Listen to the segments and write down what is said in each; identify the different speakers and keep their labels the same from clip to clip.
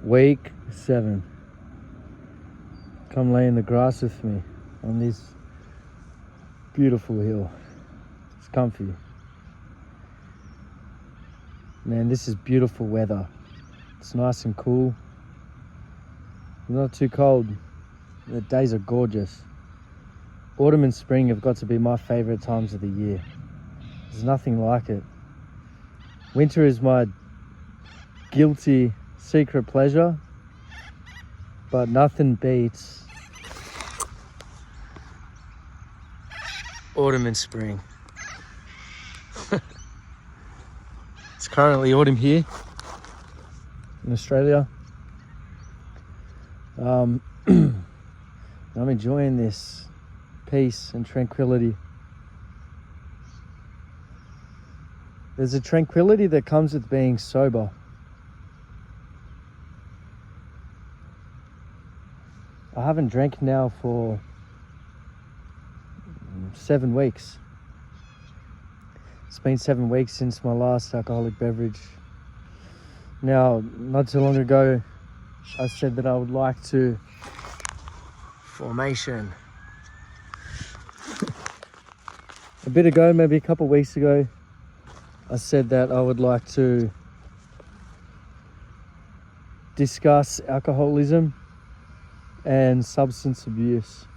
Speaker 1: Week 7. Come lay in the grass with me on this beautiful hill. It's comfy. Man, this is beautiful weather. It's nice and cool. Not too cold. The days are gorgeous. Autumn and spring have got to be my favorite times of the year. There's nothing like it. Winter is my guilty secret pleasure, but nothing beats autumn and spring. It's currently autumn here in Australia. I'm enjoying this peace and tranquility. There's a tranquility that comes with being sober. I haven't drank now for 7 weeks. It's been 7 weeks since my last alcoholic beverage. Now, not too long ago, I said that I would like to formation. A bit ago, maybe a couple of weeks ago, I said that I would like to discuss alcoholism and substance abuse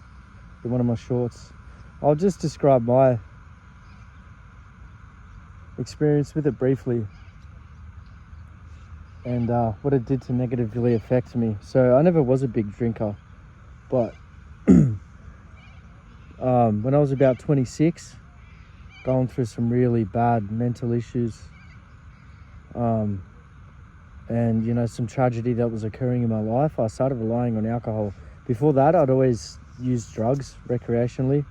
Speaker 1: in one of my shorts. I'll just describe my experience with it briefly and what it did to negatively affect me. So I never was a big drinker, but when I was about 26, going through some really bad mental issues, and some tragedy that was occurring in my life, I started relying on alcohol. Before that, I'd always used drugs recreationally.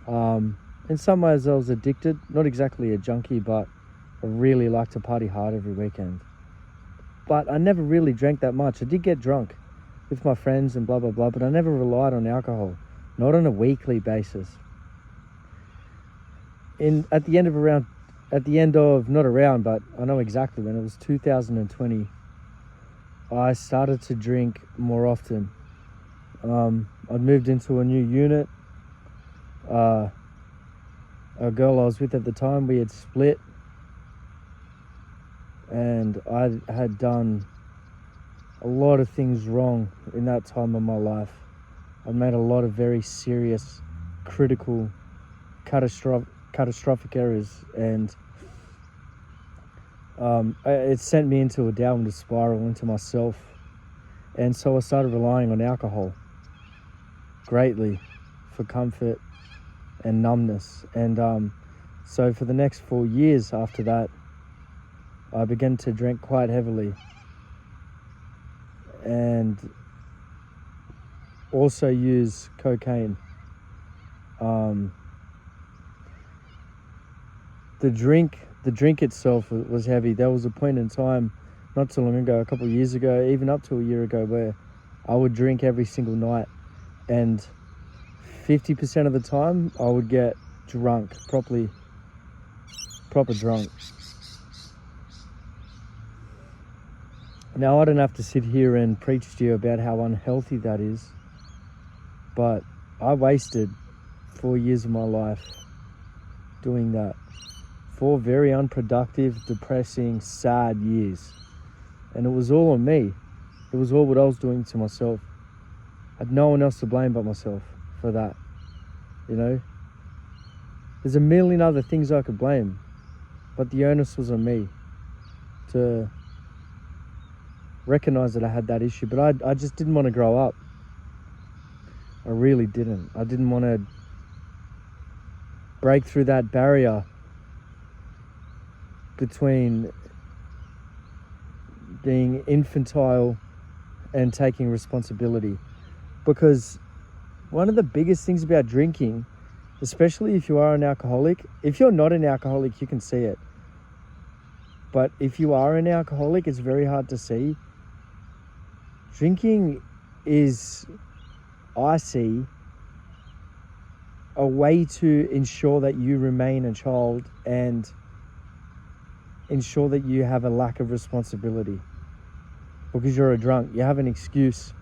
Speaker 1: In some ways I was addicted, not exactly a junkie, but I really liked to party hard every weekend. But I never really drank that much. I did get drunk with my friends and blah blah blah, but I never relied on alcohol, not on a weekly basis. At the end of, not around, but I know exactly when, it was 2020, I started to drink more often. I'd moved into a new unit. A girl I was with at the time, we had split, and I had done a lot of things wrong in that time of my life. I made a lot of very serious, critical, catastrophic errors, and it sent me into a downward spiral into myself. And so I started relying on alcohol greatly for comfort and numbness. And so for the next 4 years after that, I began to drink quite heavily and also use cocaine. The drink itself was heavy. There was a point in time not too long ago, a couple of years ago, even up to a year ago, where I would drink every single night, and 50% of the time I would get drunk, proper drunk. Now, I don't have to sit here and preach to you about how unhealthy that is, but I wasted 4 years of my life doing that. 4 very unproductive, depressing, sad years. And it was all on me. It was all what I was doing to myself. I had no one else to blame but myself for that. There's a million other things I could blame, but the onus was on me to recognize that I had that issue. But I just didn't want to grow up. I really didn't. I didn't want to break through that barrier between being infantile and taking responsibility. Because one of the biggest things about drinking, especially if you are an alcoholic, if you're not an alcoholic, you can see it. But if you are an alcoholic, it's very hard to see. Drinking is, I see, a way to ensure that you remain a child and ensure that you have a lack of responsibility. because you're a drunk. You have an excuse.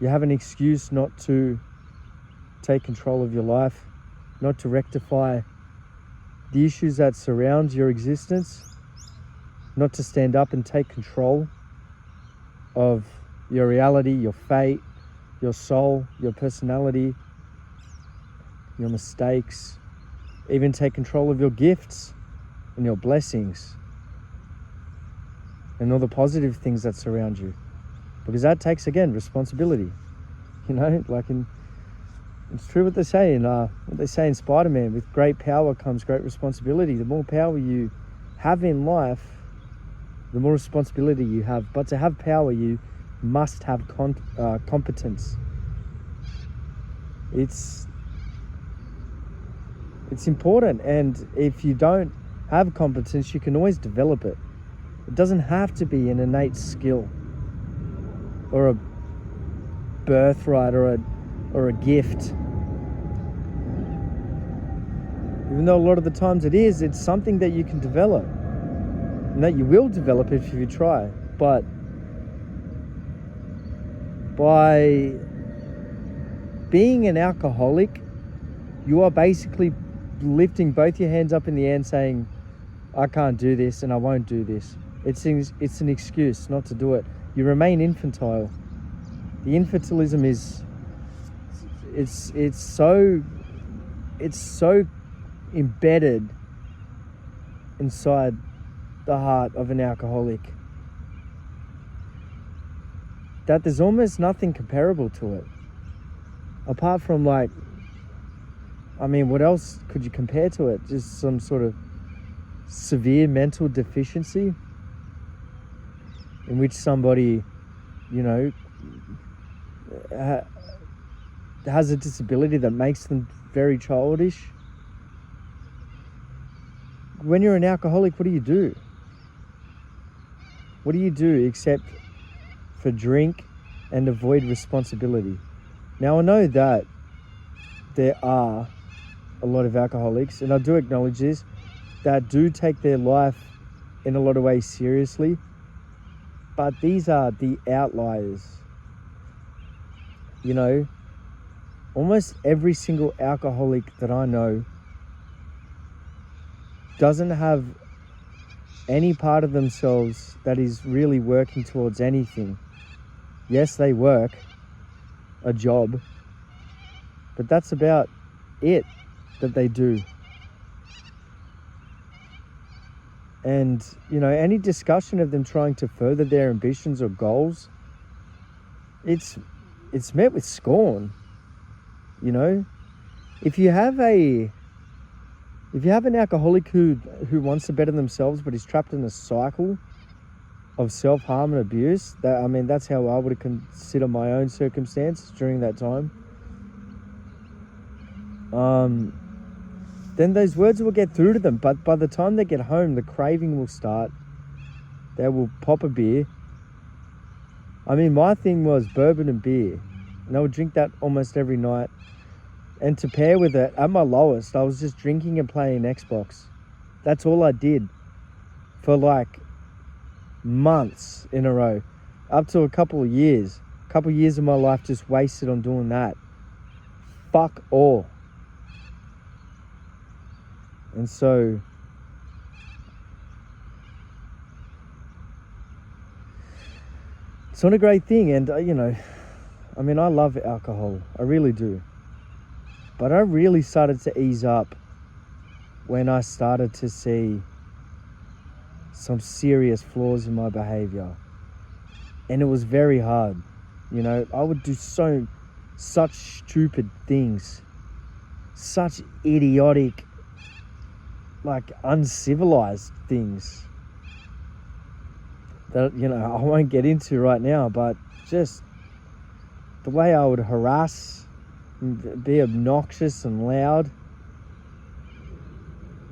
Speaker 1: You have an excuse not to take control of your life, not to rectify the issues that surround your existence, not to stand up and take control of your reality, your fate, your soul, your personality, your mistakes, even take control of your gifts and your blessings and all the positive things that surround you. Because that takes, again, responsibility. You know, it's true what they say in Spider-Man, with great power comes great responsibility. The more power you have in life, the more responsibility you have. But to have power, you must have competence. It's important, and if you don't have competence, you can always develop it. It doesn't have to be an innate skill or a birthright or a gift. Even though a lot of the times it's something that you can develop and that you will develop if you try. But by being an alcoholic, you are basically lifting both your hands up in the air and saying, I can't do this and I won't do this. It's an excuse not to do it. You remain infantile. The infantilism is it's so embedded inside the heart of an alcoholic that there's almost nothing comparable to it. Apart from, like, I mean, what else could you compare to it? Just some sort of severe mental deficiency in which somebody, you know, has a disability that makes them very childish. When you're an alcoholic, what do you do? What do you do except for drink and avoid responsibility? Now, I know that there are a lot of alcoholics, and I do acknowledge this, that do take their life in a lot of ways seriously, but these are the outliers. You know, almost every single alcoholic that I know doesn't have any part of themselves that is really working towards anything. Yes, they work a job, but that's about it that they do. And, you know, any discussion of them trying to further their ambitions or goals, it's met with scorn. You know, if you have an alcoholic who wants to better themselves but is trapped in a cycle of self-harm and abuse, that's how I would consider my own circumstance during that time. Then those words will get through to them, but by the time they get home, the craving will start. They will pop a beer. I mean, my thing was bourbon and beer, and I would drink that almost every night. And to pair with it, at my lowest, I was just drinking and playing Xbox. That's all I did for like months in a row, up to a couple of years of my life just wasted on doing that. Fuck all. And so it's not a great thing. And you know, I mean, I love alcohol, I really do, but I really started to ease up when I started to see some serious flaws in my behavior. And it was very hard. You know, I would do such stupid things, such idiotic, like uncivilized things that, you know, I won't get into right now, but just the way I would harass, be obnoxious and loud.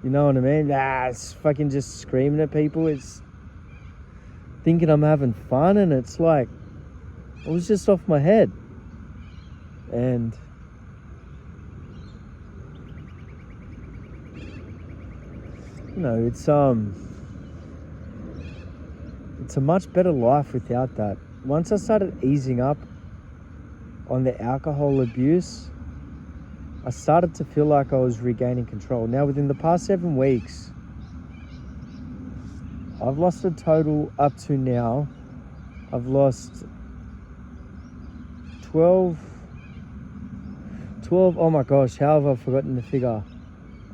Speaker 1: You know what I mean? It's fucking just screaming at people. It's thinking I'm having fun, and it's like, I was just off my head. And you know, it's it's a much better life without that. Once I started easing up on the alcohol abuse, I started to feel like I was regaining control. Now, within the past 7 weeks, I've lost a total up to now. I've lost 12, oh my gosh, how have I forgotten the figure?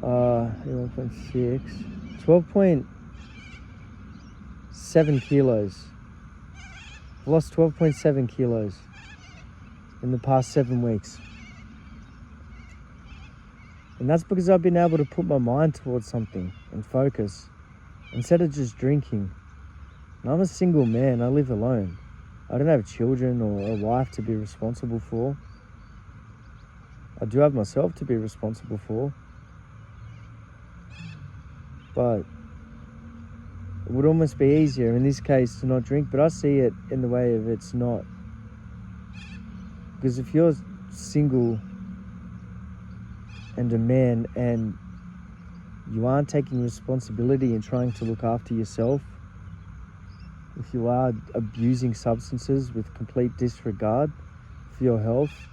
Speaker 1: 1.6, 12.7 kilos. I've lost 12.7 kilos in the past 7 weeks. And that's because I've been able to put my mind towards something and focus instead of just drinking. And I'm a single man, I live alone. I don't have children or a wife to be responsible for. I do have myself to be responsible for. But it would almost be easier in this case to not drink, but I see it in the way of it's not. Because if you're single and a man and you aren't taking responsibility and trying to look after yourself, if you are abusing substances with complete disregard for your health,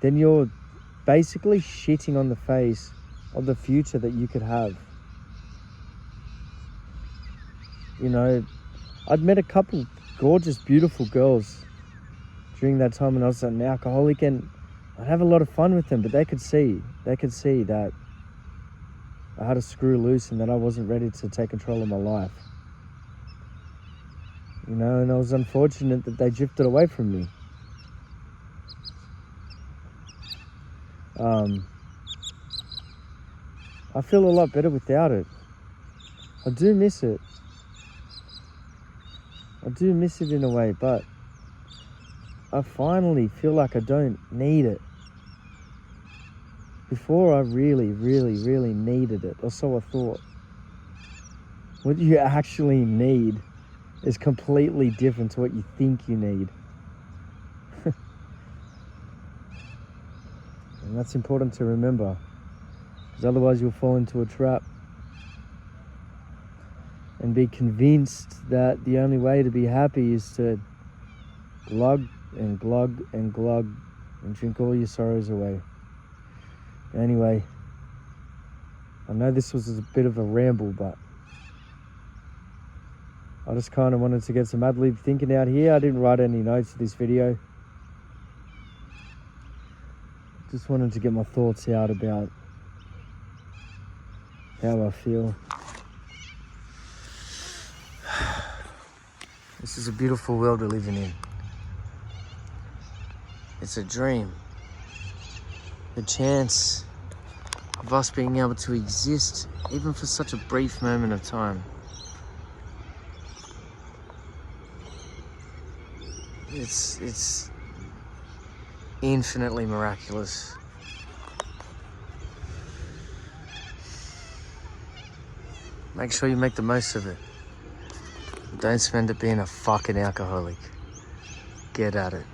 Speaker 1: then you're basically shitting on the face of the future that you could have. You know, I'd met a couple gorgeous, beautiful girls during that time when I was an alcoholic, and I'd have a lot of fun with them, but they could see that I had a screw loose and that I wasn't ready to take control of my life. You know, and I was unfortunate that they drifted away from me. I feel a lot better without it. I do miss it. I do miss it in a way, but I finally feel like I don't need it. Before I really, really, really needed it, or so I thought. What you actually need is completely different to what you think you need. And that's important to remember, because otherwise you'll fall into a trap and be convinced that the only way to be happy is to glug and glug and glug and drink all your sorrows away. Anyway, I know this was a bit of a ramble, but I just kind of wanted to get some ad-lib thinking out here. I didn't write any notes for this video. Just wanted to get my thoughts out about how I feel. This is a beautiful world we're living in. It's a dream. The chance of us being able to exist, even for such a brief moment of time. It's infinitely miraculous. Make sure you make the most of it. Don't spend it being a fucking alcoholic. Get at it.